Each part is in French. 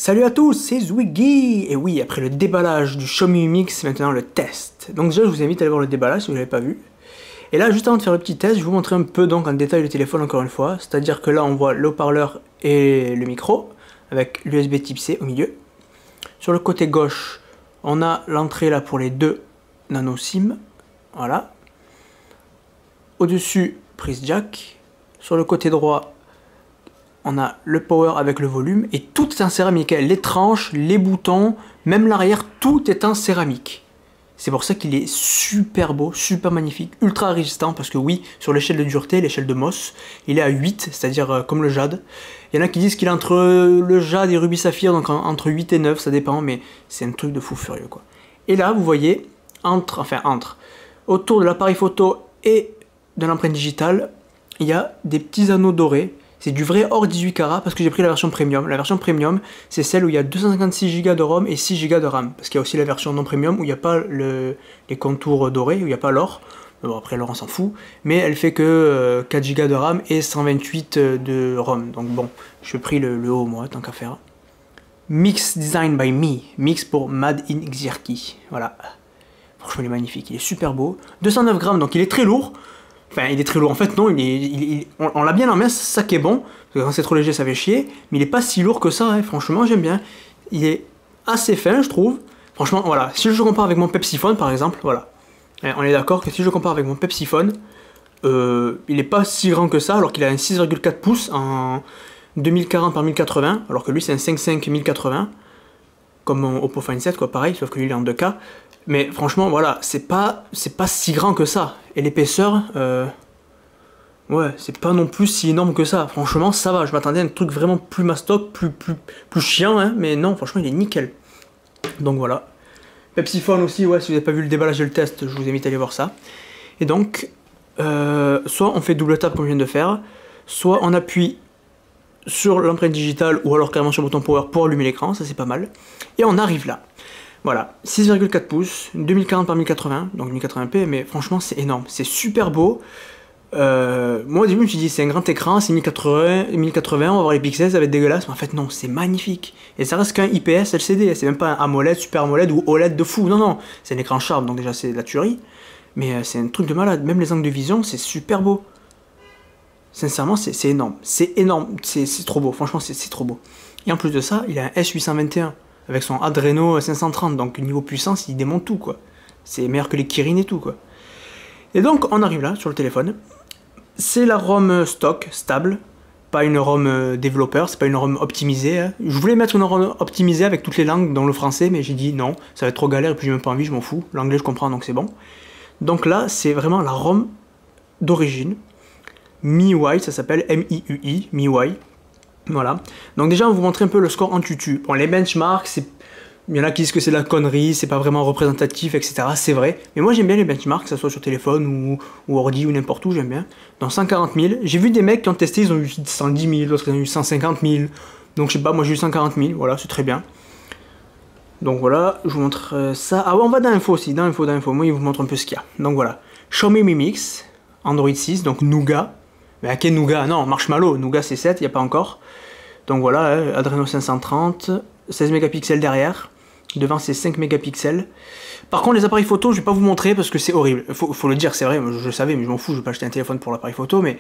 Salut à tous, c'est Zwiggy. Et oui, après le déballage du Xiaomi Mi Mix, c'est maintenant le test. Donc déjà, je vous invite à aller voir le déballage si vous ne l'avez pas vu. Et là, juste avant de faire le petit test, je vais vous montrer un peu donc en détail le téléphone encore une fois. C'est-à-dire que là, on voit le haut-parleur et le micro, avec l'USB type C au milieu. Sur le côté gauche, on a l'entrée là pour les deux nano SIM. Voilà. Au-dessus, prise jack. Sur le côté droit, on a le power avec le volume et tout est en céramique. Les tranches, les boutons, même l'arrière, tout est en céramique. C'est pour ça qu'il est super beau, super magnifique, ultra résistant parce que oui, sur l'échelle de dureté, l'échelle de Mohs, il est à 8, c'est-à-dire comme le jade. Il y en a qui disent qu'il est entre le jade et rubis saphir, donc entre 8 et 9, ça dépend, mais c'est un truc de fou furieux quoi. Et là, vous voyez, autour de l'appareil photo et de l'empreinte digitale, il y a des petits anneaux dorés. C'est du vrai hors 18 carats parce que j'ai pris la version premium. La version premium, c'est celle où il y a 256 Go de ROM et 6 Go de RAM. Parce qu'il y a aussi la version non premium où il n'y a pas les contours dorés, où il n'y a pas l'or. Bon, après l'or on s'en fout. Mais elle fait que 4 Go de RAM et 128 de ROM. Donc bon, je pris le haut moi, tant qu'à faire. Mix Design by Me. Mix pour Made in Xerki. Voilà. Franchement il est magnifique, il est super beau. 209 grammes, donc il est très lourd. Enfin, il est très lourd. En fait, non, on l'a bien en main, c'est ça qui est bon. Parce que quand c'est trop léger, ça fait chier. Mais il est pas si lourd que ça, hein. Franchement, j'aime bien. Il est assez fin, je trouve. Franchement, voilà. Si je compare avec mon Pepsiphone, par exemple, voilà. On est d'accord que si je compare avec mon Pepsiphone, il est pas si grand que ça, alors qu'il a un 6,4 pouces en 2040 par 1080, alors que lui, c'est un 5.5 1080. Comme mon Oppo Find 7, quoi, pareil, sauf que lui, il est en 2K. Mais franchement, voilà, c'est pas si grand que ça. Et l'épaisseur, ouais, c'est pas non plus si énorme que ça. Franchement, ça va. Je m'attendais à un truc vraiment plus mastoc, plus chiant, hein. Mais non, franchement, il est nickel. Donc voilà. Pepsiphone aussi, ouais, si vous n'avez pas vu le déballage et le test, je vous invite à aller voir ça. Et donc, soit on fait double tap comme je viens de faire, soit on appuie sur l'empreinte digitale ou alors carrément sur le bouton power pour allumer l'écran, ça c'est pas mal. Et on arrive là. Voilà, 6,4 pouces, 2040 par 1080, donc 1080p, mais franchement c'est énorme, c'est super beau. Moi au début je me suis dit c'est un grand écran, c'est 1080, on va voir les pixels, ça va être dégueulasse, mais en fait non, c'est magnifique. Et ça reste qu'un IPS LCD, c'est même pas un AMOLED, Super AMOLED ou OLED de fou, non non, c'est un écran Sharp, donc déjà c'est de la tuerie. Mais c'est un truc de malade, même les angles de vision, c'est super beau. Sincèrement c'est énorme, c'est trop beau, franchement c'est trop beau. Et en plus de ça, il a un S821. Avec son Adreno 530, donc niveau puissance, il démonte tout, quoi. C'est meilleur que les Kirin et tout, quoi. Et donc, on arrive là, sur le téléphone. C'est la ROM stock, stable, pas une ROM développeur, c'est pas une ROM optimisée. Hein. Je voulais mettre une ROM optimisée avec toutes les langues, dans le français, mais j'ai dit non, ça va être trop galère, et puis j'ai même pas envie, je m'en fous. L'anglais, je comprends, donc c'est bon. Donc là, c'est vraiment la ROM d'origine. MIUI, ça s'appelle MIUI, MIUI. Voilà, donc déjà on va vous montrer un peu le score en tutu. Bon, les benchmarks, il y en a qui disent que c'est de la connerie, c'est pas vraiment représentatif, etc. C'est vrai, mais moi j'aime bien les benchmarks, que ce soit sur téléphone ou ordi ou n'importe où, j'aime bien. Dans 140 000, j'ai vu des mecs qui ont testé, ils ont eu 110 000, d'autres ils ont eu 150 000. Donc je sais pas, moi j'ai eu 140 000, voilà, c'est très bien. Donc voilà, je vous montre ça. Ah ouais, on va dans l'info aussi, dans l'info, moi il vous montre un peu ce qu'il y a. Donc voilà, Xiaomi Mi Mix, Android 6, donc Nougat. Mais à quel Nougat? Non, Marshmallow, Nougat c'est 7, il n'y a pas encore. Donc voilà, hein, Adreno 530, 16 mégapixels derrière, devant c'est 5 mégapixels. Par contre les appareils photo, je vais pas vous montrer parce que c'est horrible. Faut le dire, c'est vrai, je le savais, mais je m'en fous, je vais pas acheter un téléphone pour l'appareil photo, mais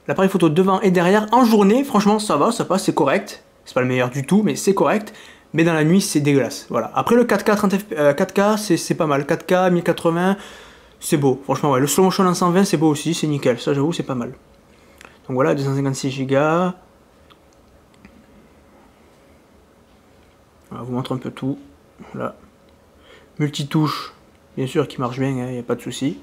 l'appareil photo devant et derrière, en journée, franchement ça va, ça passe, c'est correct. C'est pas le meilleur du tout, mais c'est correct. Mais dans la nuit, c'est dégueulasse. Voilà. Après le 4K, 4K c'est pas mal. 4K, 1080, c'est beau. Franchement, ouais. Le slow motion en 120, c'est beau aussi, c'est nickel. Ça, j'avoue, c'est pas mal. Donc voilà, 256 Go. On vous montre un peu tout. Voilà. Multitouche, bien sûr, qui marche bien, il n'y a pas de souci.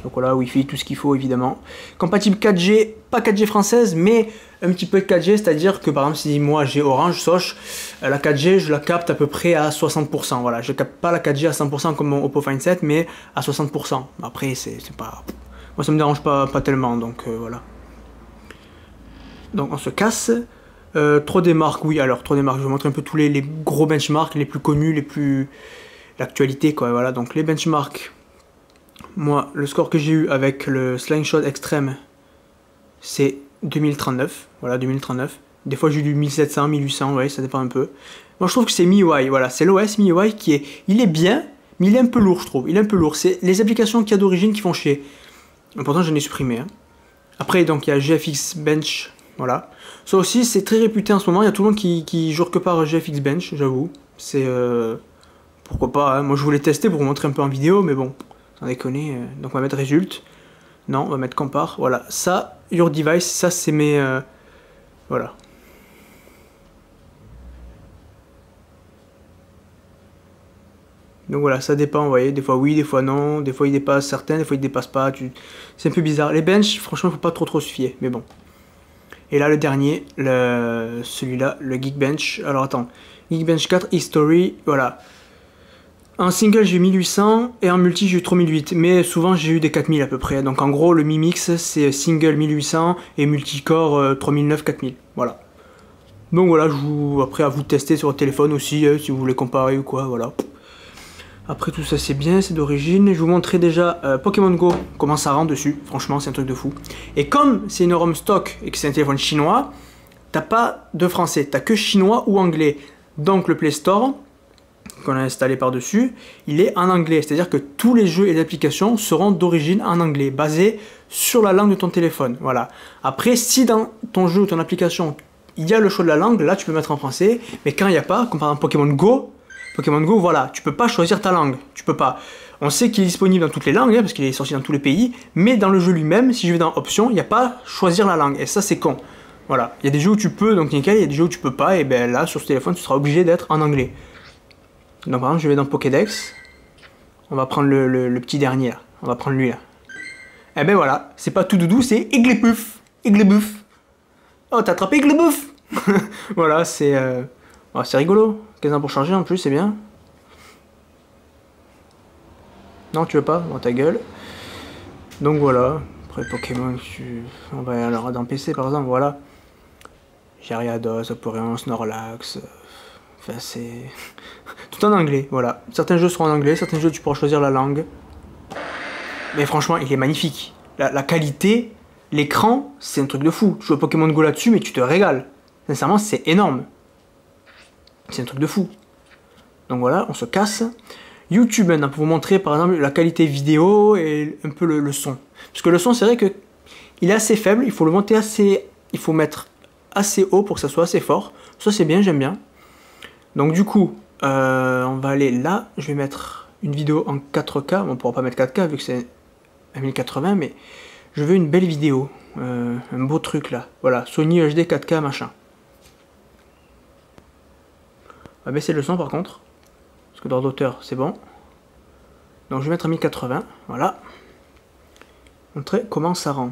Donc voilà, Wi-Fi, tout ce qu'il faut évidemment. Compatible 4G, pas 4G française, mais un petit peu de 4G, c'est-à-dire que par exemple si moi j'ai Orange, Soch, la 4G je la capte à peu près à 60%. Voilà, je capte pas la 4G à 100% comme mon Oppo Find 7, mais à 60%. Après c'est pas... Moi ça me dérange pas tellement, donc voilà. Donc on se casse. 3D Mark, oui, alors 3D Mark, je vais vous montrer un peu tous les gros benchmarks, les plus connus, les plus... l'actualité quoi, voilà. Donc les benchmarks, moi le score que j'ai eu avec le Slingshot Extreme, c'est 2039. Voilà, 2039. Des fois j'ai du 1700, 1800, ouais, ça dépend un peu. Moi je trouve que c'est MIUI, voilà, c'est l'OS MIUI qui est... Il est bien, mais il est un peu lourd, je trouve. Il est un peu lourd. C'est les applications qu'il y a d'origine qui font chier. Pourtant j'en ai supprimé. Hein. Après, donc il y a GFX Bench, voilà. Ça aussi, c'est très réputé en ce moment. Il y a tout le monde qui joue que par GFX Bench, j'avoue. C'est... pourquoi pas, hein. Moi je voulais tester pour vous montrer un peu en vidéo, mais bon, sans déconner. Donc on va mettre Result. Non, on va mettre Compare. Voilà, ça, Your Device, ça c'est mes... voilà. Donc voilà, ça dépend, vous voyez, des fois oui, des fois non, des fois il dépasse certains, des fois il dépasse pas, c'est un peu bizarre. Les benches, franchement, il faut pas trop se fier, mais bon. Et là, le dernier, celui-là, le Geekbench. Alors attends, Geekbench 4 History, voilà. En single, j'ai eu 1800 et en multi, j'ai eu 3008. Mais souvent, j'ai eu des 4000 à peu près. Donc en gros, le Mi Mix, c'est single 1800 et multicore 3009, 4000. Voilà. Donc voilà, après à vous de tester sur votre téléphone aussi, si vous voulez comparer ou quoi, voilà. Après tout ça c'est bien, c'est d'origine. Je vous montrais déjà Pokémon Go, comment ça rend dessus. Franchement c'est un truc de fou. Et comme c'est une ROM stock et que c'est un téléphone chinois, t'as pas de français, t'as que chinois ou anglais. Donc le Play Store, qu'on a installé par-dessus, il est en anglais. C'est-à-dire que tous les jeux et les applications seront d'origine en anglais, basés sur la langue de ton téléphone. Voilà. Après, si dans ton jeu ou ton application, il y a le choix de la langue, là tu peux mettre en français. Mais quand il n'y a pas, comme par exemple Pokémon Go, voilà, tu peux pas choisir ta langue, tu peux pas. On sait qu'il est disponible dans toutes les langues, hein, parce qu'il est sorti dans tous les pays, mais dans le jeu lui-même, si je vais dans Options, il n'y a pas choisir la langue, et ça c'est con. Voilà, il y a des jeux où tu peux, donc nickel, il y a des jeux où tu peux pas, et ben là, sur ce téléphone, tu seras obligé d'être en anglais. Donc par exemple, je vais dans Pokédex, on va prendre le petit dernier, là. On va prendre lui là. Et ben voilà, c'est pas tout doudou, c'est Igglybuff. Igglybuff. Oh, t'as attrapé Igglybuff. Voilà, c'est oh, c'est rigolo. 15 ans pour changer en plus, c'est bien. Non, tu veux pas? Bon, ta gueule. Donc voilà. Après Pokémon, on va alors dans PC par exemple, voilà. Gyarados, Vaporeon, Snorlax. Enfin, c'est tout en anglais, voilà. Certains jeux seront en anglais, certains jeux tu pourras choisir la langue. Mais franchement, il est magnifique. La qualité, l'écran, c'est un truc de fou. Tu joues à Pokémon Go là-dessus, mais tu te régales. Sincèrement, c'est énorme. C'est un truc de fou. Donc voilà, on se casse. YouTube maintenant, pour vous montrer par exemple la qualité vidéo et un peu le son. Parce que le son, c'est vrai que il est assez faible, il faut le monter assez... Il faut mettre assez haut pour que ça soit assez fort. Ça c'est bien, j'aime bien. Donc du coup, on va aller là. Je vais mettre une vidéo en 4K. On ne pourra pas mettre 4K vu que c'est 1080, mais je veux une belle vidéo. Un beau truc là. Voilà, Sony HD 4K machin. On va baisser le son par contre. Parce que d'ordre d'auteur, c'est bon. Donc je vais mettre à 1080. Voilà. Montrer comment ça rend.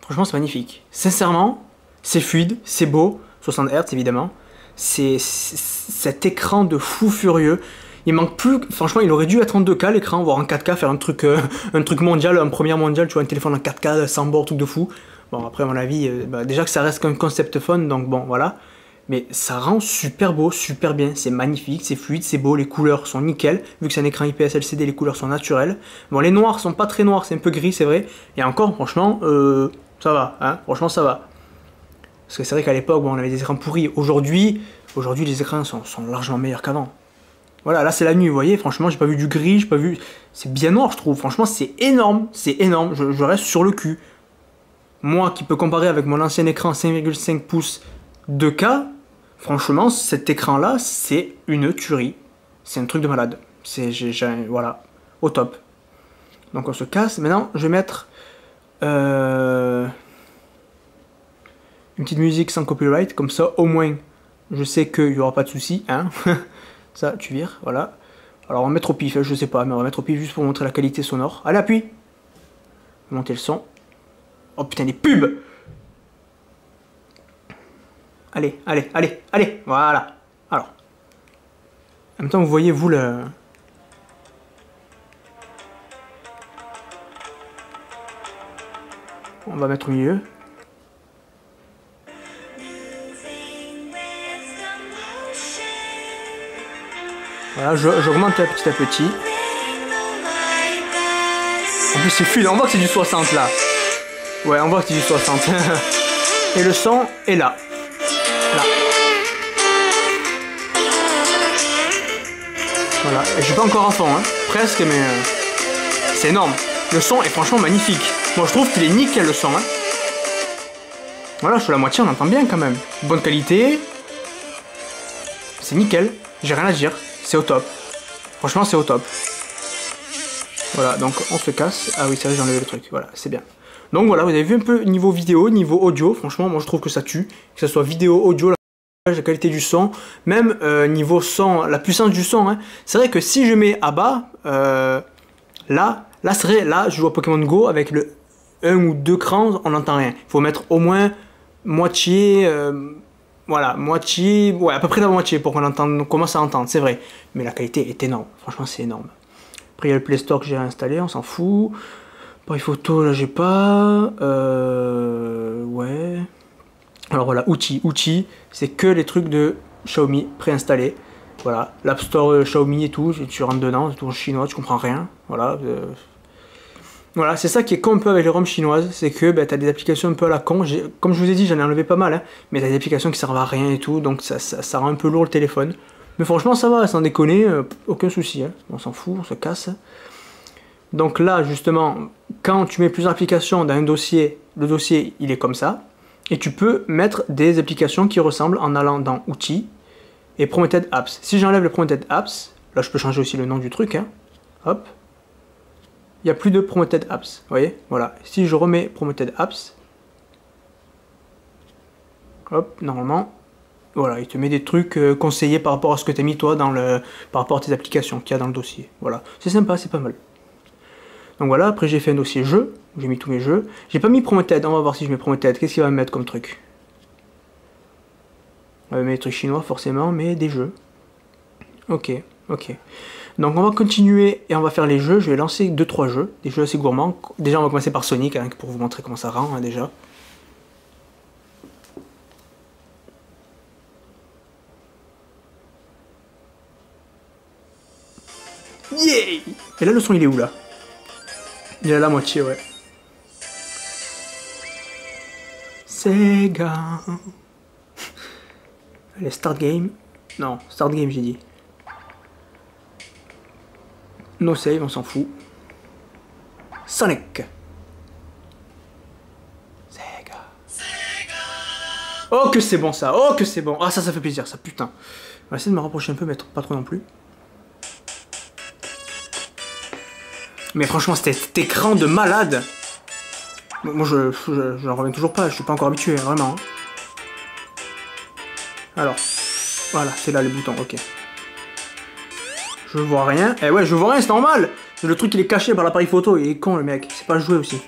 Franchement, c'est magnifique. Sincèrement, c'est fluide, c'est beau. 60 Hz évidemment. C'est cet écran de fou furieux. Il manque plus. Franchement, il aurait dû être en 2K l'écran, voire en 4K, faire un truc mondial, un première mondial, tu vois, un téléphone en 4K, sans bord, truc de fou. Bon, après, à mon avis, déjà que ça reste qu'un concept phone, donc bon, voilà. Mais ça rend super beau, super bien. C'est magnifique, c'est fluide, c'est beau. Les couleurs sont nickel. Vu que c'est un écran IPS LCD, les couleurs sont naturelles. Bon, les noirs sont pas très noirs, c'est un peu gris, c'est vrai. Et encore, franchement, ça va, hein. Franchement, ça va. Parce que c'est vrai qu'à l'époque, bon, on avait des écrans pourris. Aujourd'hui, les écrans sont largement meilleurs qu'avant. Voilà, là c'est la nuit, vous voyez, franchement, j'ai pas vu du gris, j'ai pas vu... C'est bien noir, je trouve. Franchement, c'est énorme, c'est énorme. Je reste sur le cul. Moi, qui peux comparer avec mon ancien écran 5,5 pouces 2K, franchement, cet écran-là, c'est une tuerie. C'est un truc de malade. Voilà, au top. Donc on se casse. Maintenant, je vais mettre une petite musique sans copyright. Comme ça, au moins, je sais qu'il n'y aura pas de soucis. Hein. Ça, tu vires, voilà. Alors on va mettre au pif, je sais pas, mais on va mettre au pif juste pour montrer la qualité sonore. Allez, appuie. Monter le son. Oh putain, des pubs. Allez, allez, allez, allez, voilà. Alors. En même temps, vous voyez, vous, le... On va mettre au milieu. Voilà, j'augmente petit à petit. En plus c'est fluide, on voit que c'est du 60 là. Ouais, on voit que c'est du 60. Et le son est là. Là. Voilà, et je suis pas encore en fond, hein. Presque, mais c'est énorme. Le son est franchement magnifique. Moi je trouve qu'il est nickel le son, hein. Voilà, sur la moitié on entend bien quand même. Bonne qualité. C'est nickel, j'ai rien à dire. C'est au top. Franchement c'est au top. Voilà, donc on se casse. Ah oui, c'est vrai, j'ai enlevé le truc. Voilà, c'est bien. Donc voilà, vous avez vu un peu niveau vidéo, niveau audio. Franchement, moi je trouve que ça tue. Que ce soit vidéo, audio, la qualité du son, même niveau son, la puissance du son. Hein. C'est vrai que si je mets à bas, là je joue à Pokémon Go avec le 1 ou 2 crans, on n'entend rien. Il faut mettre au moins moitié, voilà, moitié, ouais, à peu près la moitié pour qu'on commence à entendre, c'est vrai. Mais la qualité est énorme, franchement c'est énorme. Après il y a le Play Store que j'ai installé, on s'en fout. Appareil photo, là j'ai pas, ouais. Alors voilà, outils, c'est que les trucs de Xiaomi préinstallés. Voilà, l'App Store Xiaomi et tout, tu rentres dedans, c'est tout en chinois, tu comprends rien. Voilà, voilà, c'est ça qui est con un peu avec les ROM chinoises, c'est que bah, tu as des applications un peu à la con. Comme je vous ai dit, j'en ai enlevé pas mal, hein, mais tu as des applications qui servent à rien et tout, donc ça rend un peu lourd le téléphone. Mais franchement, ça va, sans déconner, aucun souci, hein. On s'en fout, on se casse. Donc là, justement, quand tu mets plusieurs applications dans un dossier, le dossier, il est comme ça. Et tu peux mettre des applications qui ressemblent en allant dans Outils et Promoted Apps. Si j'enlève le Promoted Apps, là je peux changer aussi le nom du truc, hein. Hop. Il n'y a plus de Promoted Apps, vous voyez, voilà. Si je remets Promoted Apps, hop, normalement, voilà, il te met des trucs conseillés par rapport à ce que tu as mis toi par rapport à tes applications qu'il y a dans le dossier. Voilà, c'est sympa, c'est pas mal. Donc voilà, après j'ai fait un dossier jeu, j'ai mis tous mes jeux. J'ai pas mis Promoted, on va voir si je mets Promoted, qu'est-ce qu'il va me mettre comme truc? On va mettre des trucs chinois forcément, mais des jeux. Ok. Donc on va continuer et on va faire les jeux, je vais lancer 2-3 jeux, des jeux assez gourmands. Déjà on va commencer par Sonic, hein, pour vous montrer comment ça rend, hein, déjà. Yeah! Et là le son il est où là? Il est à la moitié, ouais. Sega. Allez, start game. Non, start game j'ai dit. No save, on s'en fout. Sonic. Sega. Oh que c'est bon ça, oh que c'est bon. Ah ça fait plaisir ça, putain. On va essayer de me rapprocher un peu, mais pas trop non plus. Mais franchement, cet écran de malade. Moi, je n'en reviens toujours pas, je suis pas encore habitué, hein, vraiment. Alors, voilà, c'est là les boutons, ok. Je vois rien. Eh ouais, je vois rien, c'est normal. Le truc, il est caché par l'appareil photo, il est con, le mec. C'est pas joué aussi.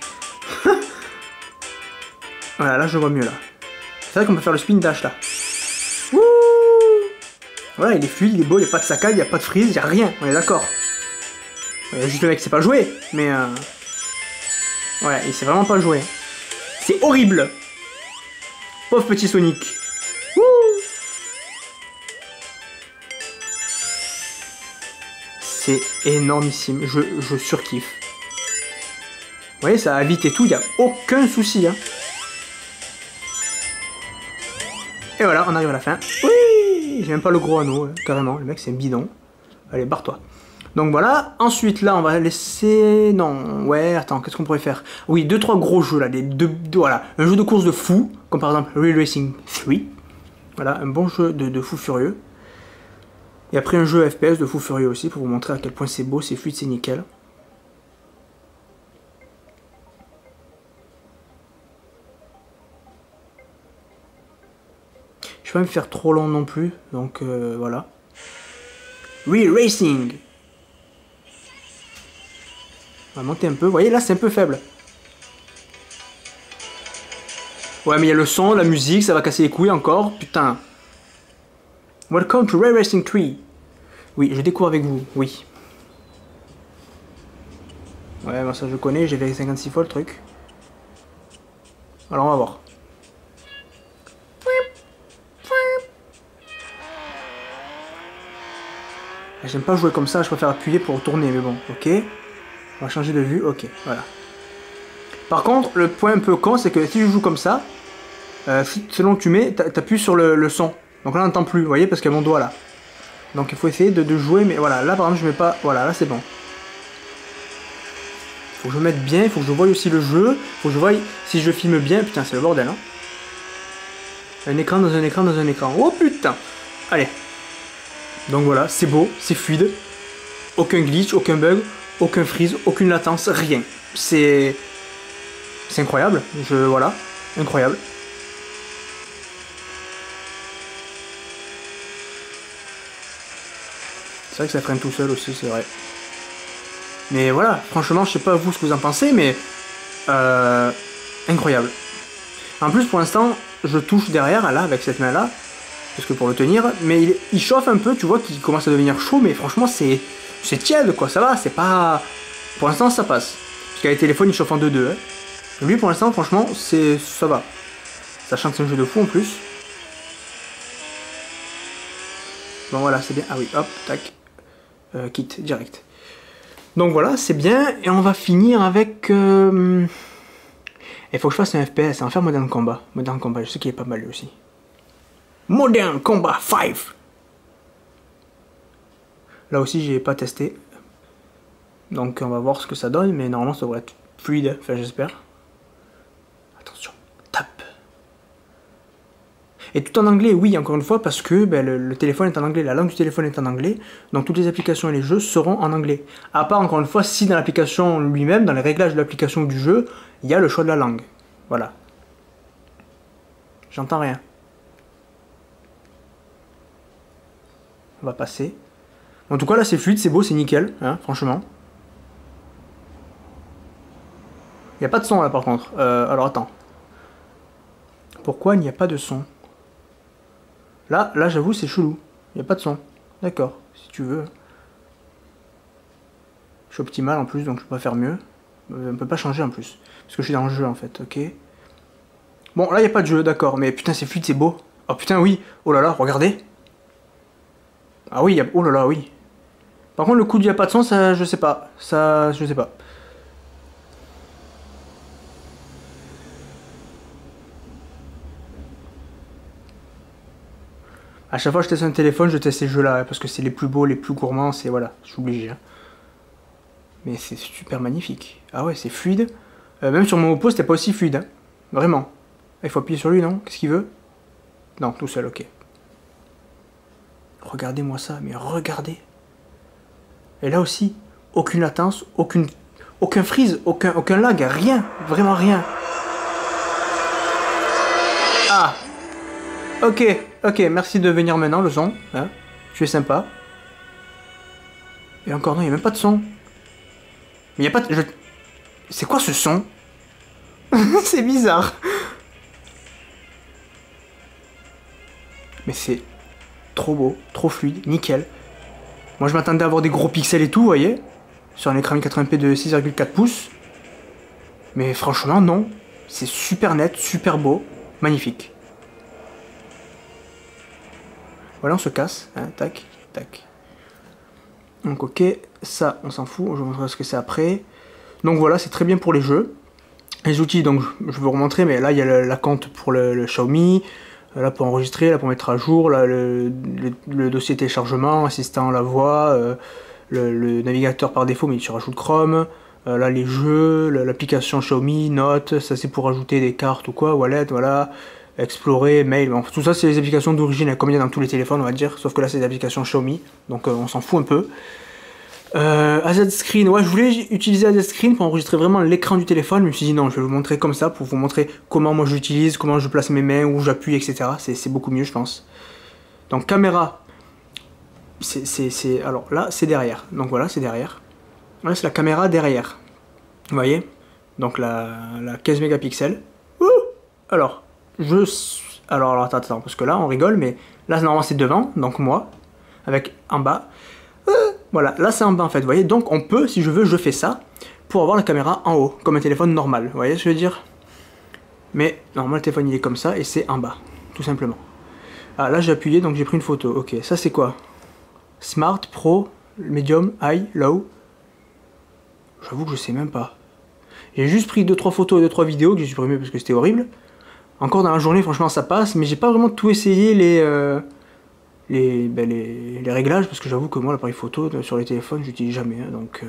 Voilà, là, je vois mieux, là. C'est vrai qu'on peut faire le spin dash, là. Wouh! Voilà, il est fluide, il est beau, il n'y a pas de saccade, il n'y a pas de frise, il n'y a rien, on est d'accord. Juste le mec c'est pas joué, mais ouais, il sait vraiment pas joué. C'est horrible. Pauvre petit Sonic. Wouh. C'est énormissime, je surkiffe. Vous voyez, ça va vite et tout, il n'y a aucun souci. Hein. Et voilà, on arrive à la fin. Oui, j'ai même pas le gros anneau, carrément, le mec c'est un bidon. Allez, barre-toi. Donc voilà, ensuite là on va laisser... Non, ouais, attends, qu'est-ce qu'on pourrait faire? Oui, 2-3 gros jeux là, voilà, un jeu de course de fou, comme par exemple Real Racing 3. Voilà, un bon jeu de fou furieux. Et après un jeu FPS de fou furieux aussi, pour vous montrer à quel point c'est beau, c'est fluide, c'est nickel. Je vais pas me faire trop long non plus, donc voilà. Real Racing. On va monter un peu. Vous voyez, là, c'est un peu faible. Ouais, mais il y a le son, la musique, ça va casser les couilles encore. Putain. Welcome to Real Racing 3. Oui, je découvre avec vous. Oui. Ouais, moi ça je connais. J'ai fait 56 fois le truc. Alors, on va voir. J'aime pas jouer comme ça. Je préfère appuyer pour tourner, mais bon. Ok. On va changer de vue, ok, voilà. Par contre, le point un peu con, c'est que si je joue comme ça, selon que tu mets, t'appuies sur le son. Donc là, on n'entend plus, vous voyez, parce qu'il y a mon doigt là. Donc il faut essayer de jouer, mais voilà, là par exemple, je mets pas... Voilà, là c'est bon. Faut que je mette bien, il faut que je voie aussi le jeu, faut que je voie si je filme bien. Putain, c'est le bordel, hein. Un écran dans un écran dans un écran. Oh putain. Allez. Donc voilà, c'est beau, c'est fluide. Aucun glitch, aucun bug, aucun freeze, aucune latence, rien. C'est incroyable. Voilà, incroyable. C'est vrai que ça freine tout seul aussi, c'est vrai. Mais voilà, franchement, je sais pas vous ce que vous en pensez, mais incroyable. En plus, pour l'instant, je touche derrière, là, avec cette main-là, parce que pour le tenir, mais il chauffe un peu, tu vois, qu'il commence à devenir chaud, mais franchement, c'est tiède, quoi, ça va, c'est pas... Pour l'instant, ça passe. Parce qu'avec le téléphone, il chauffe en 2-2, hein. Lui, pour l'instant, franchement, ça va. Sachant que c'est un jeu de fou, en plus. Bon, voilà, c'est bien. Ah oui, hop, tac. Quitte, direct. Donc voilà, c'est bien, et on va finir avec... Il faut que je fasse un FPS, on va faire Modern Combat. Modern Combat, je sais qu'il est pas mal lui aussi. Modern Combat 5. Là aussi, j'ai pas testé. Donc on va voir ce que ça donne, mais normalement ça devrait être fluide, enfin j'espère. Attention, tape. Et tout en anglais, oui, encore une fois, parce que ben, le téléphone est en anglais, la langue du téléphone est en anglais, donc toutes les applications et les jeux seront en anglais. À part, encore une fois, si dans l'application lui-même, dans les réglages de l'application ou du jeu, il y a le choix de la langue. Voilà. J'entends rien. On va passer. En tout cas, là, c'est fluide, c'est beau, c'est nickel, hein, franchement. Il n'y a pas de son, là, par contre. Alors, attends. Pourquoi il n'y a pas de son ? Là, j'avoue, c'est chelou. Il n'y a pas de son. D'accord, si tu veux. Je suis optimal, en plus, donc je peux pas faire mieux. On peut pas changer, en plus. Parce que je suis dans le jeu, en fait, ok. Bon, là, il n'y a pas de jeu, d'accord. Mais putain, c'est fluide, c'est beau. Oh, putain, oui. Oh là là, regardez. Ah oui, oh là là, oui. Par contre, le coup du y a pas de son, ça, je sais pas. Ça, je sais pas. À chaque fois que je teste un téléphone, je teste ces jeux-là, hein, parce que c'est les plus beaux, les plus gourmands, c'est voilà, je suis obligé. Hein. Mais c'est super magnifique. Ah ouais, c'est fluide. Même sur mon Oppo, c'était pas aussi fluide. Hein. Vraiment. Il faut appuyer sur lui, non? Qu'est-ce qu'il veut? Non, tout seul, ok. Regardez-moi ça, mais regardez. Et là aussi, aucune latence, aucun freeze, aucun lag, rien, vraiment rien. Ah, ok, merci de venir maintenant, le son. Hein, tu es sympa. Et encore non, il n'y a même pas de son. Mais il n'y a pas de... C'est quoi ce son? C'est bizarre. Mais c'est trop beau, trop fluide, nickel. Moi je m'attendais à avoir des gros pixels et tout, vous voyez, sur un écran 1080p de 6,4 pouces. Mais franchement non, c'est super net, super beau, magnifique. Voilà, on se casse, hein, tac, tac. Donc ok, ça on s'en fout, je vous montrerai ce que c'est après. Donc voilà, c'est très bien pour les jeux. Les outils, donc je vais vous remontrer, mais là il y a la compte pour le Xiaomi. Là pour enregistrer, là pour mettre à jour, là, le dossier téléchargement, assistant à la voix, le navigateur par défaut mais tu rajoutes Chrome, là les jeux, l'application Xiaomi, Notes, ça c'est pour ajouter des cartes ou quoi, Wallet, voilà, Explorer, Mail, bon, tout ça c'est les applications d'origine, comme il y a dans tous les téléphones on va dire, sauf que là c'est des applications Xiaomi, donc on s'en fout un peu. AZ Screen, ouais je voulais utiliser AZ Screen pour enregistrer vraiment l'écran du téléphone, je me suis dit non je vais vous montrer comme ça pour vous montrer comment moi j'utilise, comment je place mes mains, où j'appuie etc. C'est beaucoup mieux je pense. Donc caméra, alors là c'est derrière, donc voilà c'est derrière. Là c'est la caméra derrière, vous voyez. Donc la 15 mégapixels. Alors, alors attends, parce que là on rigole mais là normalement c'est devant, donc moi, avec en bas. Voilà, là c'est en bas en fait, vous voyez, donc on peut, si je veux, je fais ça, pour avoir la caméra en haut, comme un téléphone normal, vous voyez ce que je veux dire? Mais, normalement le téléphone il est comme ça, et c'est en bas, tout simplement. Ah, là j'ai appuyé, donc j'ai pris une photo, ok, ça c'est quoi? Smart, Pro, Medium, High, Low. J'avoue que je sais même pas. J'ai juste pris 2-3 photos et 2-3 vidéos que j'ai supprimées parce que c'était horrible. Encore dans la journée, franchement, ça passe, mais j'ai pas vraiment tout essayé les réglages parce que j'avoue que moi, l'appareil photo sur les téléphones, j'utilise jamais. Hein, donc,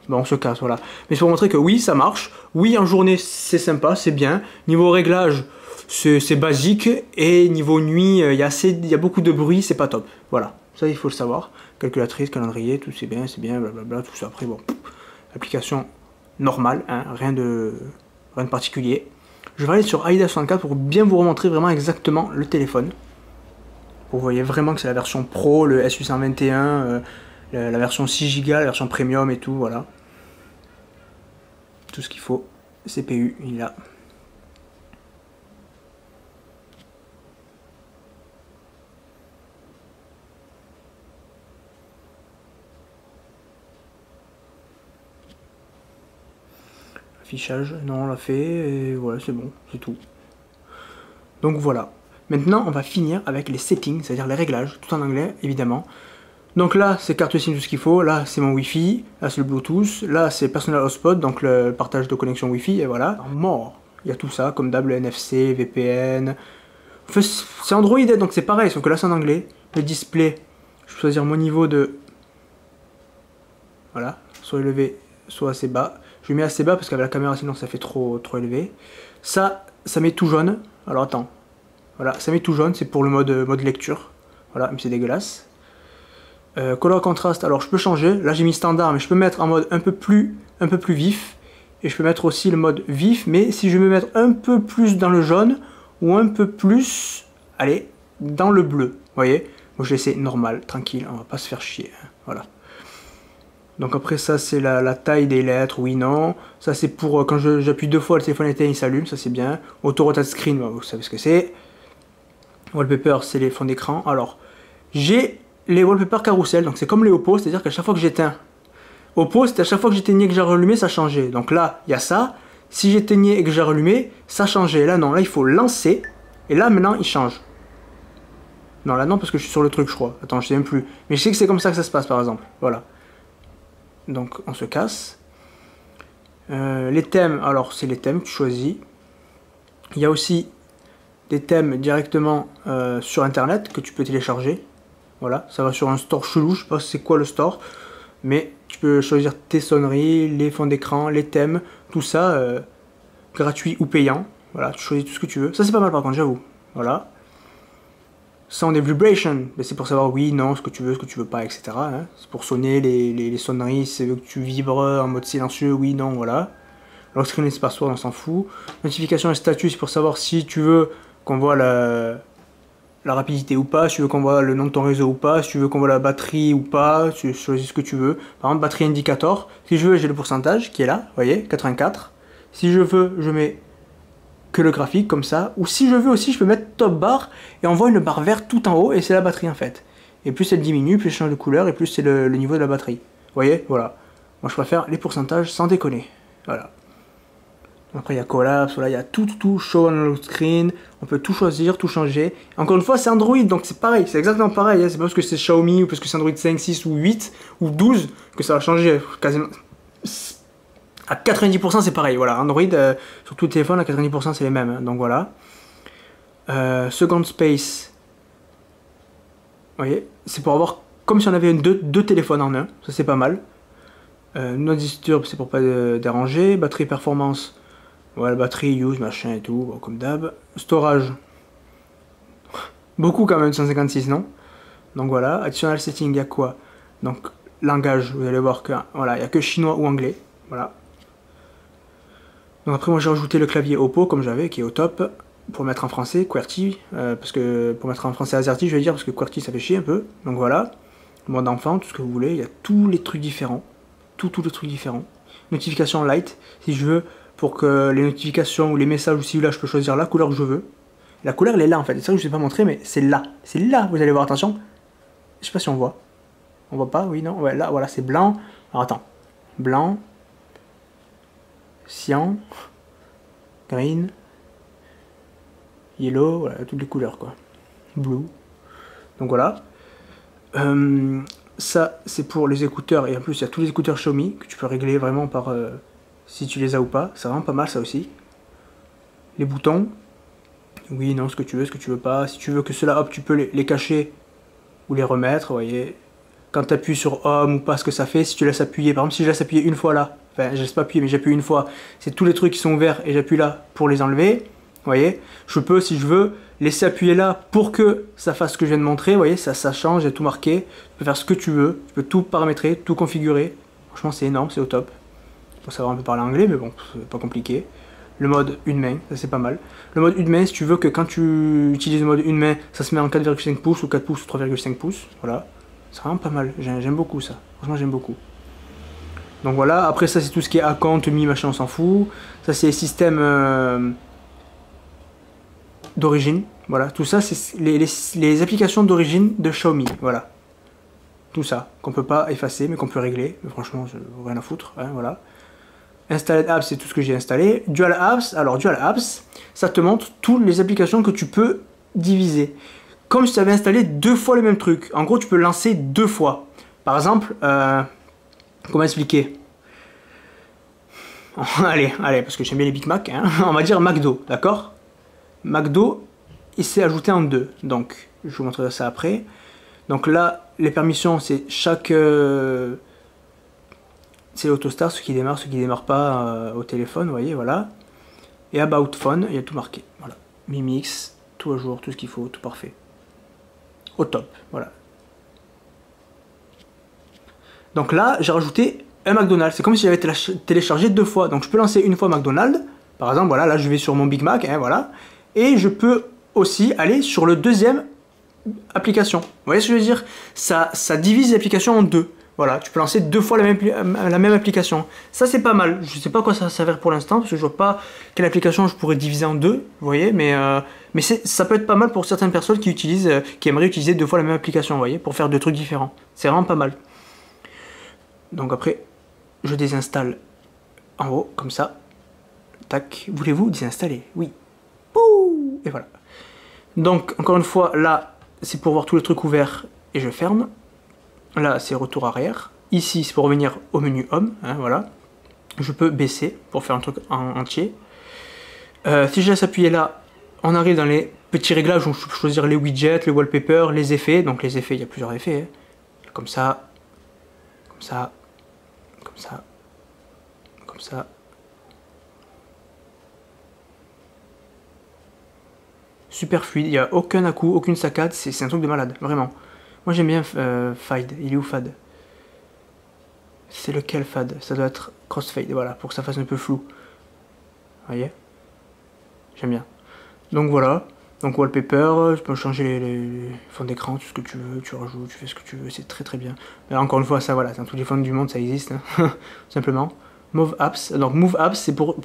bon, on se casse, voilà. Mais c'est pour montrer que oui, ça marche. Oui, en journée, c'est sympa, c'est bien. Niveau réglage, c'est basique. Et niveau nuit, il y a beaucoup de bruit, c'est pas top. Voilà, ça, il faut le savoir. Calculatrice, calendrier, tout c'est bien, blablabla, tout ça. Après, bon, application normale, hein, rien de particulier. Je vais aller sur AIDA 64 pour bien vous remontrer vraiment exactement le téléphone. Vous voyez vraiment que c'est la version Pro, le S821, la version 6 Go, la version Premium et tout, voilà. Tout ce qu'il faut. CPU, il est là. Affichage, non, on l'a fait, et voilà, c'est bon, c'est tout. Donc voilà. Maintenant, on va finir avec les settings, c'est-à-dire les réglages, tout en anglais, évidemment. Donc là, c'est carte SIM, tout ce qu'il faut. Là, c'est mon Wi-Fi. Là, c'est le Bluetooth. Là, c'est Personal Hotspot, donc le partage de connexion Wi-Fi, et voilà. Mort. Il y a tout ça, comme d'hab, le NFC, VPN. Enfin, c'est Android, donc c'est pareil, sauf que là, c'est en anglais. Le display, je vais choisir mon niveau de... Voilà, soit élevé, soit assez bas. Je mets assez bas parce qu'avec la caméra, sinon, ça fait trop élevé. Ça met tout jaune. Alors, attends. Voilà, ça met tout jaune, c'est pour le mode lecture. Voilà, mais c'est dégueulasse. Color contraste, alors je peux changer. Là j'ai mis standard, mais je peux mettre en mode un peu plus vif. Et je peux mettre aussi le mode vif, mais si je veux me mettre un peu plus dans le jaune, ou un peu plus, allez, dans le bleu. Vous voyez? Moi je laisse normal, tranquille, on va pas se faire chier. Hein, voilà. Donc après ça c'est la taille des lettres, oui, non. Ça c'est pour quand j'appuie 2 fois, le téléphone éteint, il s'allume, ça c'est bien. Auto rotate screen, vous savez ce que c'est. Wallpaper, c'est les fonds d'écran. Alors, j'ai les wallpapers carousel, donc c'est comme les Oppo, c'est-à-dire qu'à chaque fois que j'éteins Oppo, c'était à chaque fois que j'éteignais et que j'ai rallumé, ça changeait. Donc là, il y a ça. Si j'éteignais et que j'ai rallumé, ça changeait. Là, non, là, il faut lancer. Et là, maintenant, il change. Non, là, non, parce que je suis sur le truc, je crois. Attends, je sais même plus. Mais je sais que c'est comme ça que ça se passe, par exemple. Voilà. Donc, on se casse. Les thèmes, alors, c'est les thèmes que tu choisis. Il y a aussi des thèmes directement sur Internet que tu peux télécharger. Voilà, ça va sur un store chelou, je sais pas c'est quoi le store, mais tu peux choisir tes sonneries, les fonds d'écran, les thèmes, tout ça, gratuit ou payant. Voilà, tu choisis tout ce que tu veux. Ça c'est pas mal par contre, j'avoue. Voilà. Sound and vibration, c'est pour savoir oui, non, ce que tu veux pas, etc. Hein. C'est pour sonner les sonneries, c'est que tu vibres en mode silencieux, oui, non, voilà. Lock screen et password, on s'en fout. Notification et statut, c'est pour savoir si tu veux qu'on voit la rapidité ou pas, si tu veux qu'on voit le nom de ton réseau ou pas, si tu veux qu'on voit la batterie ou pas, tu choisis ce que tu veux. Par exemple, batterie indicator, si je veux, j'ai le pourcentage qui est là, vous voyez, 84. Si je veux, je mets que le graphique comme ça. Ou si je veux aussi, je peux mettre top bar et on voit une barre verte tout en haut et c'est la batterie en fait. Et plus elle diminue, plus elle change de couleur et plus c'est le niveau de la batterie. Vous voyez, voilà. Moi je préfère les pourcentages sans déconner. Voilà. Après il y a collapse, voilà, il y a tout, show on lock screen, on peut tout choisir, tout changer. Encore une fois c'est Android, donc c'est pareil, c'est exactement pareil, hein. C'est pas parce que c'est Xiaomi ou parce que c'est Android 5, 6 ou 8 ou 12 que ça va changer quasiment. À 90% c'est pareil, voilà, Android, sur tout le téléphone à 90% c'est les mêmes, hein. Donc voilà. Second space, vous voyez, c'est pour avoir, comme si on avait deux téléphones en un, ça c'est pas mal. No disturb, c'est pour pas déranger. Batterie performance, voilà, batterie, use, machin et tout, bon, comme d'hab. Storage, beaucoup quand même, 156, non? Donc voilà, additional setting, il y a quoi? Donc, langage, vous allez voir que, voilà, il n'y a que chinois ou anglais, voilà. Donc après, moi j'ai rajouté le clavier Oppo, comme j'avais, qui est au top, pour mettre en français, QWERTY, parce que, pour mettre en français AZERTY, je vais dire, parce que QWERTY ça fait chier un peu, donc voilà. Mode enfant, tout ce que vous voulez, il y a tous les trucs différents. Tous les trucs différents. Notification light, si je veux, pour que les notifications ou les messages aussi, là, je peux choisir la couleur que je veux. La couleur, elle est là, en fait. C'est ça que je ne vous ai pas montré, mais c'est là. C'est là, vous allez voir, attention. Je sais pas si on voit. On voit pas, oui, non. Ouais, là, voilà, c'est blanc. Alors, attends. Blanc. Cyan. Green. Yellow, voilà, toutes les couleurs, quoi. Blue. Donc, voilà. ça c'est pour les écouteurs, et en plus il y a tous les écouteurs Xiaomi que tu peux régler vraiment par si tu les as ou pas, c'est vraiment pas mal ça aussi. Les boutons, oui, non, ce que tu veux pas, si tu veux que cela, hop, tu peux les cacher ou les remettre, vous voyez. Quand tu appuies sur Home ou pas, ce que ça fait, si tu laisses appuyer, par exemple si je laisse appuyer une fois là, enfin je laisse pas appuyer mais j'appuie une fois, c'est tous les trucs qui sont ouverts et j'appuie là pour les enlever, vous voyez. Je peux, si je veux, laisser appuyer là pour que ça fasse ce que je viens de montrer, vous voyez, ça change, il y a tout marqué, tu peux faire ce que tu veux, tu peux tout paramétrer, tout configurer, franchement c'est énorme, c'est au top. Faut savoir un peu parler anglais mais bon, c'est pas compliqué. Le mode une main, ça c'est pas mal. Le mode une main, si tu veux que quand tu utilises le mode une main, ça se met en 4,5 pouces ou 4 pouces ou 3,5 pouces, voilà. C'est vraiment pas mal, j'aime beaucoup ça, franchement j'aime beaucoup. Donc voilà, après ça c'est tout ce qui est account, mi, machin, on s'en fout. Ça c'est système d'origine, voilà. Tout ça c'est les applications d'origine de Xiaomi, voilà. Tout ça, qu'on peut pas effacer mais qu'on peut régler, mais franchement rien à foutre, hein, voilà. Installed apps, c'est tout ce que j'ai installé. Dual apps, alors Dual apps, ça te montre toutes les applications que tu peux diviser. Comme si tu avais installé 2 fois le même truc. En gros, tu peux lancer 2 fois. Par exemple, comment expliquer? Allez, parce que j'aime bien les Big Mac, hein. On va dire McDo, d'accord? McDo, il s'est ajouté en 2. Donc, je vous montrerai ça après. Donc là, les permissions, c'est chaque... c'est AutoStart, ce qui démarre pas au téléphone, vous voyez, voilà. Et About Phone, il y a tout marqué, voilà. Mi Mix, tout à jour, tout ce qu'il faut, tout parfait. Au top, voilà. Donc là, j'ai rajouté un McDonald's. C'est comme si j'avais téléchargé 2 fois. Donc je peux lancer une fois McDonald's, par exemple, voilà, là je vais sur mon Big Mac, hein, voilà. Et je peux aussi aller sur le deuxième application. Vous voyez ce que je veux dire? Ça divise l'application en 2. Voilà, tu peux lancer 2 fois la même application. Ça c'est pas mal. Je sais pas à quoi ça s'avère pour l'instant, parce que je vois pas quelle application je pourrais diviser en 2, vous voyez, mais ça peut être pas mal pour certaines personnes qui aimeraient utiliser 2 fois la même application, vous voyez, pour faire 2 trucs différents. C'est vraiment pas mal. Donc après, je désinstalle en haut, comme ça. Tac, voulez-vous désinstaller? Oui. Pouh, et voilà. Donc, encore une fois, là, c'est pour voir tous les trucs ouverts et je ferme. Là, c'est retour arrière. Ici, c'est pour revenir au menu Home, hein, voilà. Je peux baisser pour faire un truc en entier. Si je laisse appuyer là, on arrive dans les petits réglages où je peux choisir les widgets, les wallpapers, les effets. Donc les effets, il y a plusieurs effets, hein. Comme ça, comme ça, comme ça, comme ça. Super fluide, il n'y a aucun à-coup, aucune saccade, c'est un truc de malade, vraiment. Moi j'aime bien Fade, il est où Fade? C'est lequel Fade? Ça doit être Crossfade, voilà, pour que ça fasse un peu flou. Vous voyez? J'aime bien. Donc voilà, donc wallpaper, tu peux changer les fonds d'écran, tout ce que tu veux, tu rajoutes, tu fais ce que tu veux, c'est très très bien. Mais encore une fois, ça voilà, dans tous les fonds du monde ça existe, hein, simplement. Move Apps, donc Move Apps c'est pour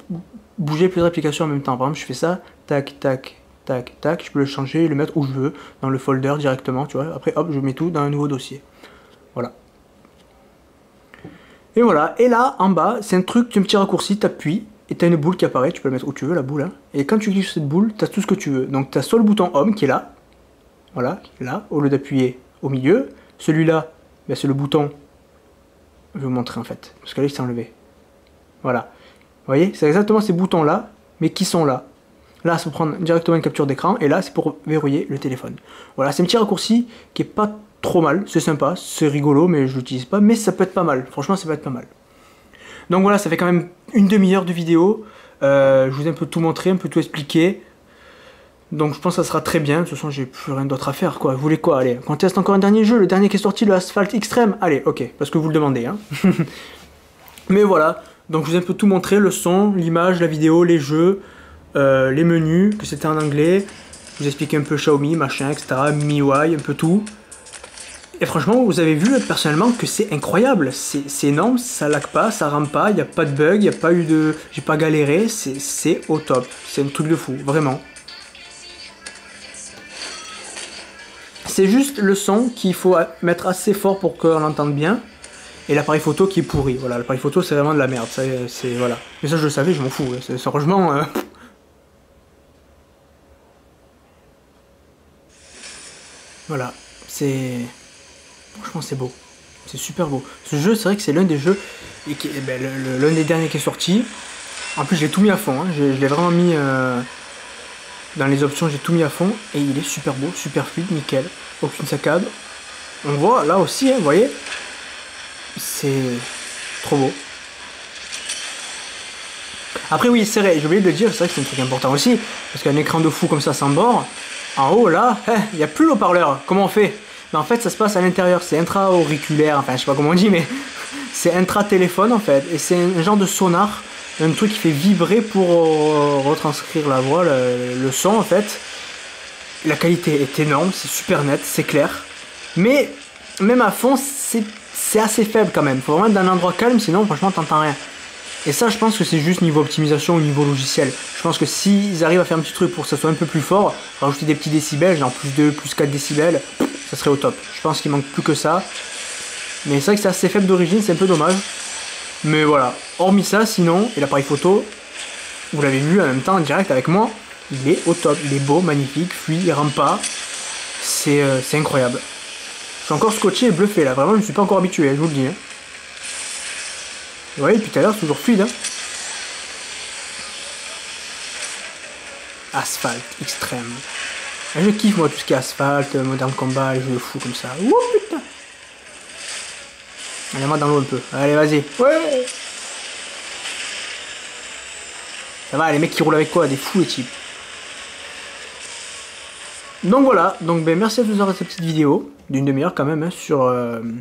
bouger plusieurs applications en même temps. Par exemple, je fais ça, tac, tac, tac, tac, je peux le changer, le mettre où je veux, dans le folder directement, tu vois. Après, hop, je mets tout dans un nouveau dossier. Voilà. Et voilà, et là, en bas, c'est un truc, un petit raccourci, t'appuies, et t'as une boule qui apparaît, tu peux la mettre où tu veux, la boule, hein. Et quand tu cliques sur cette boule, t'as tout ce que tu veux. Donc t'as soit le bouton Home qui est là, voilà, là, au lieu d'appuyer au milieu. Celui-là, ben, c'est le bouton, je vais vous montrer en fait, parce que là, il s'est enlevé. Voilà. Vous voyez, c'est exactement ces boutons-là, mais qui sont là. Là, c'est pour prendre directement une capture d'écran, et là, c'est pour verrouiller le téléphone. Voilà, c'est un petit raccourci qui est pas trop mal, c'est sympa, c'est rigolo, mais je l'utilise pas, mais ça peut être pas mal. Franchement, ça peut être pas mal. Donc voilà, ça fait quand même une demi-heure de vidéo. Je vous ai un peu tout montré, un peu tout expliqué. Donc je pense que ça sera très bien. De toute façon, j'ai plus rien d'autre à faire, quoi. Vous voulez quoi? Allez, on teste encore un dernier jeu, le dernier qui est sorti, le Asphalt Extreme. Allez, ok, parce que vous le demandez, hein. Mais voilà, donc je vous ai un peu tout montré, le son, l'image, la vidéo, les jeux, les menus, que c'était en anglais. Je vous ai expliqué un peu Xiaomi, machin, etc. MIUI, un peu tout. Et franchement, vous avez vu personnellement que c'est incroyable, c'est énorme, ça lag pas, ça rame pas, il n'y a pas de bug, il n'y a pas eu de... J'ai pas galéré, c'est au top, c'est un truc de fou, vraiment. C'est juste le son qu'il faut mettre assez fort pour qu'on l'entende bien, et l'appareil photo qui est pourri, voilà, l'appareil photo c'est vraiment de la merde, c'est... voilà. Mais ça je le savais, je m'en fous, franchement... Voilà, c'est... Franchement, c'est beau. C'est super beau. Ce jeu, c'est vrai que c'est l'un des jeux, l'un des derniers qui est sorti. En plus, j'ai tout mis à fond. Hein. Je l'ai vraiment mis dans les options, j'ai tout mis à fond. Et il est super beau, super fluide, nickel. Aucune saccade. On voit là aussi, hein, vous voyez. C'est trop beau. Après, oui, c'est vrai, j'ai oublié de le dire, c'est vrai que c'est un truc important aussi. Parce qu'un écran de fou comme ça, sans bord, en haut là, il n'y a plus l'haut-parleur. Comment on fait? Mais en fait, ça se passe à l'intérieur. C'est intra-auriculaire, enfin, je sais pas comment on dit, mais c'est intra-téléphone en fait. Et c'est un genre de sonar. Un truc qui fait vibrer pour retranscrire la voix, le son en fait. La qualité est énorme, c'est super net, c'est clair. Mais même à fond, c'est assez faible quand même. Faut vraiment être dans un endroit calme, sinon franchement t'entends rien. Et ça je pense que c'est juste niveau optimisation ou niveau logiciel. Je pense que s'ils arrivent à faire un petit truc pour que ça soit un peu plus fort, rajouter des petits décibels, genre plus 2, plus 4 décibels, ça serait au top. Je pense qu'il manque plus que ça. Mais c'est vrai que c'est assez faible d'origine, c'est un peu dommage. Mais voilà, hormis ça, sinon, et l'appareil photo, vous l'avez vu en même temps en direct avec moi, il est au top, il est beau, magnifique, fluide, il rampe pas, c'est incroyable. Je suis encore scotché et bluffé là, vraiment je ne suis pas encore habitué, je vous le dis. Hein. Vous voyez, depuis tout à l'heure, c'est toujours fluide. Hein. Asphalte, extrême. Je kiffe moi tout ce qui est asphalte, Modern Combat, les jeux de fou comme ça. Ouh putain. Allez, moi dans l'eau un peu. Allez, vas-y. Ouais. Ça va, les mecs qui roulent avec quoi? Des fous, les types. Donc voilà. Donc, ben, merci à tous d'avoir cette petite vidéo. D'une demi-heure quand même, hein, sur le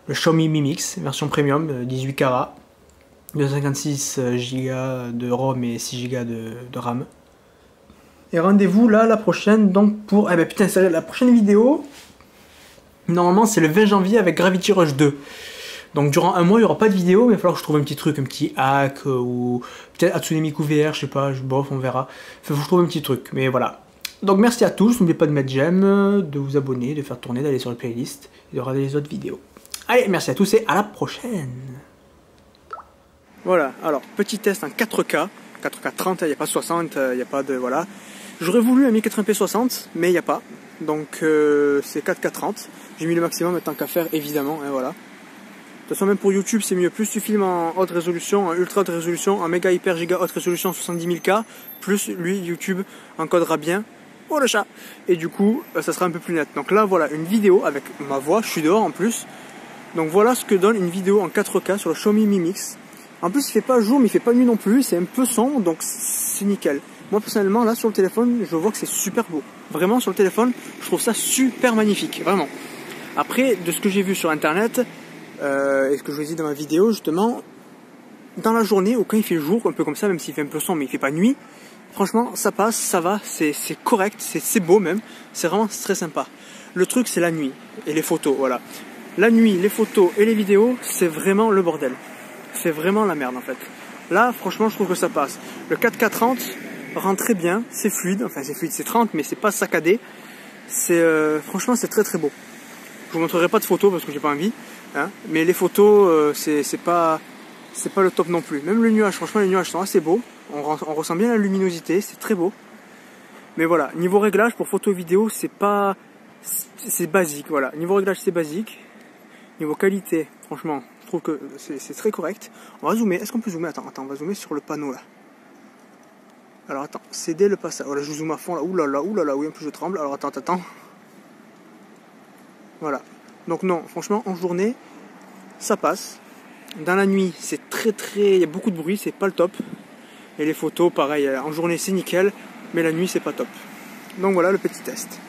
Xiaomi Mi Mix, version premium, 18 carats. 256 Go de ROM et 6 Go de RAM. Et rendez-vous là, la prochaine, donc pour... Eh ben putain, la prochaine vidéo... Normalement, c'est le 20 janvier avec Gravity Rush 2. Donc, durant un mois, il n'y aura pas de vidéo, mais il va falloir que je trouve un petit truc, un petit hack, ou peut-être Hatsune Miku VR, je sais pas, bof, on verra. Faut que je trouve un petit truc, mais voilà. Donc, merci à tous, n'oubliez pas de mettre j'aime, de vous abonner, de faire tourner, d'aller sur le playlist, et de regarder les autres vidéos. Allez, merci à tous et à la prochaine. Voilà, alors, petit test en 4K, 4K 30, il n'y a pas 60, il n'y a pas de... voilà. J'aurais voulu un 1080p 60, mais il n'y a pas. Donc c'est 4K 30. J'ai mis le maximum tant qu'à faire évidemment, hein, voilà. De toute façon même pour YouTube c'est mieux, plus tu filmes en haute résolution, en ultra haute résolution, en méga hyper giga haute résolution 70 000K, plus lui YouTube encodera bien. Oh le chat. Et du coup ça sera un peu plus net. Donc là voilà une vidéo avec ma voix, je suis dehors en plus. Donc voilà ce que donne une vidéo en 4K sur le Xiaomi Mi Mix. En plus il fait pas jour mais il fait pas nuit non plus, c'est un peu sombre donc c'est nickel. Moi personnellement là sur le téléphone je vois que c'est super beau. Vraiment sur le téléphone je trouve ça super magnifique, vraiment. Après de ce que j'ai vu sur internet et ce que je vous ai dit dans ma vidéo justement, dans la journée ou quand il fait jour, un peu comme ça, même s'il fait un peu sombre mais il fait pas nuit, franchement ça passe, ça va, c'est correct, c'est beau même, c'est vraiment très sympa. Le truc c'est la nuit et les photos, voilà. La nuit, les photos et les vidéos c'est vraiment le bordel. C'est vraiment la merde en fait. Là franchement je trouve que ça passe. Le 4K 30 rend très bien, c'est fluide, enfin c'est fluide, c'est 30 mais c'est pas saccadé. C'est franchement c'est très très beau. Je vous montrerai pas de photos parce que j'ai pas envie, hein, mais les photos c'est pas le top non plus. Même le nuage, franchement les nuages sont assez beaux, on ressent bien la luminosité, c'est très beau. Mais voilà, niveau réglage pour photo vidéo c'est pas, c'est basique, voilà. Niveau réglage c'est basique. Niveau qualité, franchement, je trouve que c'est très correct. On va zoomer, est-ce qu'on peut zoomer? Attends, on va zoomer sur le panneau là. Alors attends, céder le passage. Voilà, je zoome à fond là. Oulala, oui, en plus je tremble. Alors attends. Voilà. Donc non, franchement, en journée, ça passe. Dans la nuit, c'est très. Il y a beaucoup de bruit, c'est pas le top. Et les photos, pareil, en journée c'est nickel, mais la nuit c'est pas top. Donc voilà le petit test.